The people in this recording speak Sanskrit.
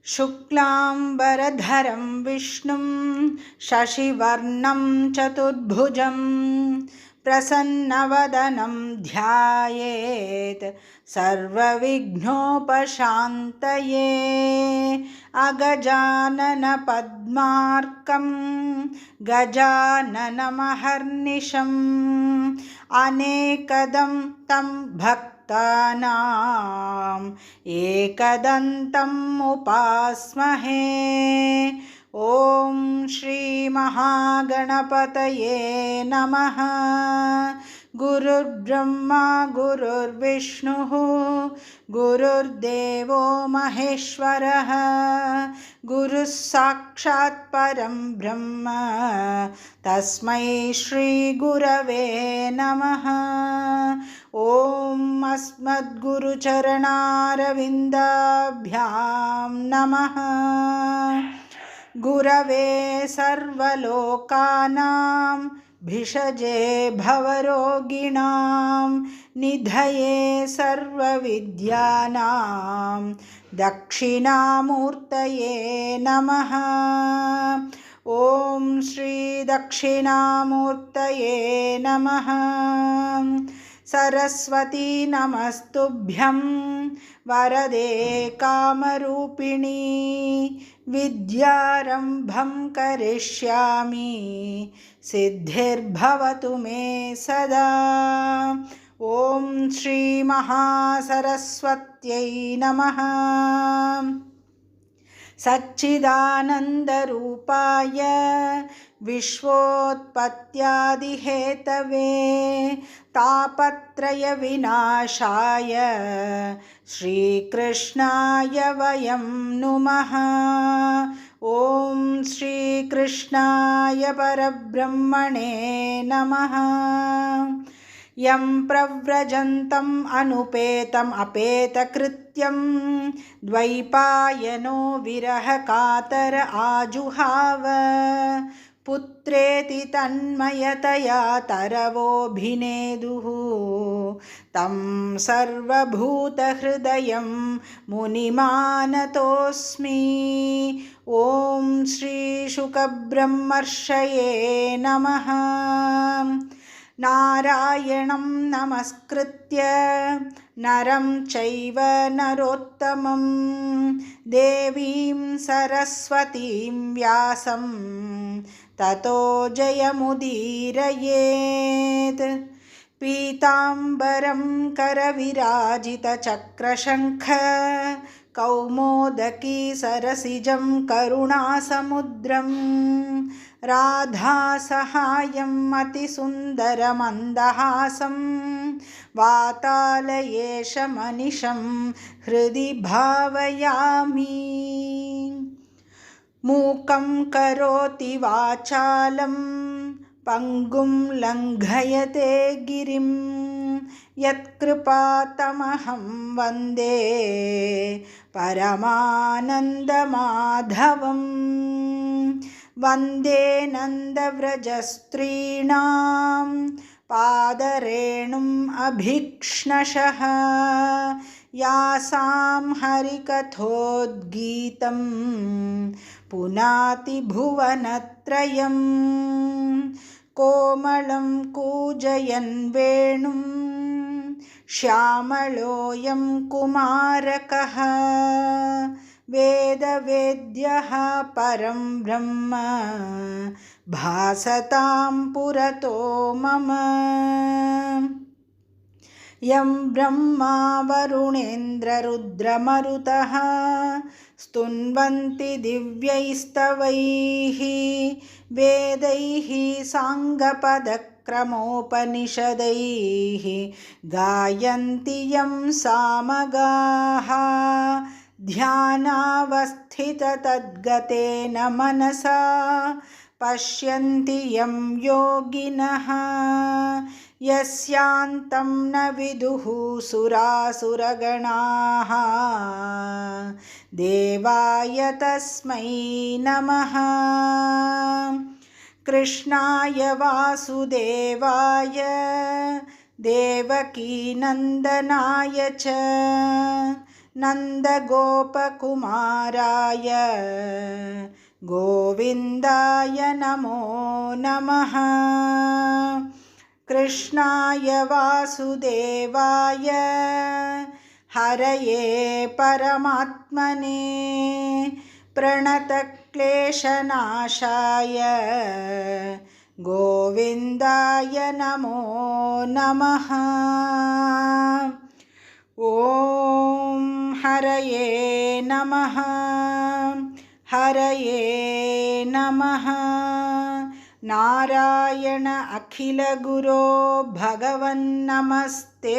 शुक्लाम्बरधरं विष्णुं शशिवर्णं चतुर्भुजं प्रसन्नवदनं ध्यायेत् सर्वविघ्नोपशान्तये। अगजाननपद्मार्कं गजाननमहर्निशम् अनेकदं तं भक्तानाम् एकदन्तम् उपास्महे। ॐ श्री महागणपतये नमः। गुरुर्ब्रह्मा गुरुर्विष्णुः गुरुर्देवो महेश्वरः गुरुः साक्षात् परं ब्रह्म तस्मै श्री गुरवे नमः। ॐ अस्मद्गुरुचरणारविन्दाभ्यां नमः। गुरवे सर्वलोकानां भिषजे भवरोगिणां निधये सर्वविद्यानां दक्षिणामूर्तये नमः। ॐ श्री दक्षिणामूर्तये नमः। सरस्वती नमस्तुभ्यं वरदे कामरूपिणी विद्यारम्भं करिष्यामि सिद्धिर्भवतु मे सदा। ॐ श्री महासरस्वत्यै नमः। सच्चिदानन्दरूपाय विश्वोत्पत्त्यादिहेतवे तापत्रयविनाशाय श्रीकृष्णाय वयं नुमः। ॐ श्रीकृष्णाय परब्रह्मणे नमः। यं प्रव्रजन्तम् अनुपेतम् अपेतकृत्यं द्वैपायनो विरहकातर आजुहाव पुत्रेति तन्मयतया तरवोऽभिनेदुः तं सर्वभूतहृदयं मुनिमानतोऽस्मि। ॐ श्रीशुकब्रह्मर्षये नमः। नारायणं नमस्कृत्य नरं चैव नरोत्तमं देवीं सरस्वतीं व्यासं ततो जयमुदीरयेत्। पीताम्बरं करविराजितचक्रशङ्ख कौमोदकी सरसिजं करुणासमुद्रं राधासहायम् अतिसुन्दरमन्दहासं वातालयेशमनिशं हृदि भावयामि। मूकं करोति वाचालं पङ्गुं लङ्घयते गिरिं यत्कृपातमहं वन्दे परमानन्दमाधवम्। वन्दे नन्दव्रजस्त्रीणां पादरेणुम् अभीक्ष्णशः यासां हरिकथोद्गीतं पुनाति भुवनत्रयं। कोमलं कूजयन् वेणुं श्यामलोऽयं कुमारकः वेदवेद्यः परं ब्रह्म भासतां पुरतो मम। यं ब्रह्मा वरुणेन्द्ररुद्रमरुतः स्तुन्वन्ति दिव्यैस्तवैः वेदैः साङ्गपदक्रमोपनिषदैः गायन्ति यं सामगाः ध्यानावस्थिततद्गतेन मनसा पश्यन्ति यं योगिनः यस्यान्तं न विदुः सुरासुरगणाः देवाय तस्मै नमः। कृष्णाय वासुदेवाय देवकीनन्दनाय च नन्दगोपकुमाराय गोविन्दाय नमो नमः। कृष्णाय वासुदेवाय हरये परमात्मने प्रणतक्लेशनाशाय गोविन्दाय नमो नमः। ॐ हरये नमः हरये नमः। नारायण अखिलगुरो भगवन्नमस्ते।